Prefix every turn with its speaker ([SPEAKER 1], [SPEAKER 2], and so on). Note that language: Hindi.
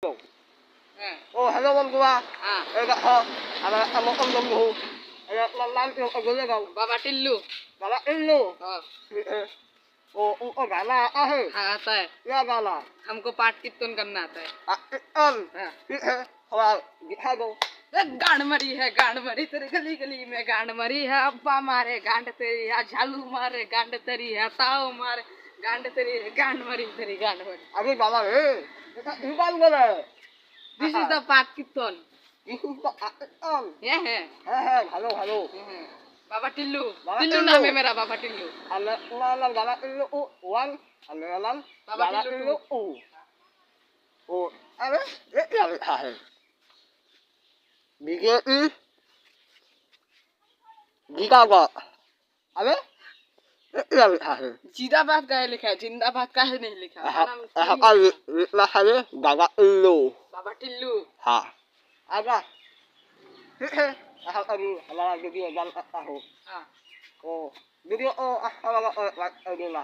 [SPEAKER 1] Oh, hello berdua. Enggak ho. Ada om tunggu. Lalan yung agulnya kau.
[SPEAKER 2] Bapak Tillu.
[SPEAKER 1] Galak ilmu. Oh, गाना आता है?
[SPEAKER 2] हाँ आता है।
[SPEAKER 1] क्या गाना?
[SPEAKER 2] हमको पाठ कीर्तन करना आता है।
[SPEAKER 1] ठीक है। हमारा दिखा दो।
[SPEAKER 2] गांड मरी तेरी गली गली में गांड मरी है। अब्बा मारे गांड तेरी है, झालू मारे गांड तेरी है, ताऊ मारे गांड तेरी है, गांड मरी तेरी गांड मरी।
[SPEAKER 1] अभी बाबा रे, इंसान बोले।
[SPEAKER 2] This is the पाठ कीर्तन।
[SPEAKER 1] This is the कीर्तन।
[SPEAKER 2] ये है।
[SPEAKER 1] Hello hello.
[SPEAKER 2] बाबा टिल्लू। टिल्लू नाम है मेरा बाबा Tillu.
[SPEAKER 1] Alam bawa Tillu one, alam bawa Tillu अरे ये क्या लिखा है? बीजेपी जीतागा। अरे ये क्या लिखा है?
[SPEAKER 2] जिंदाबाद का है लिखा है, जिंदाबाद का है नहीं लिखा।
[SPEAKER 1] लिखा है बाबा टिल्लू।
[SPEAKER 2] बाबा टिल्लू।
[SPEAKER 1] हाँ। आगा। ठीक है। अभी हमारा वीडियो डाल सकता हूँ।
[SPEAKER 2] हाँ।
[SPEAKER 1] वीडियो हमारा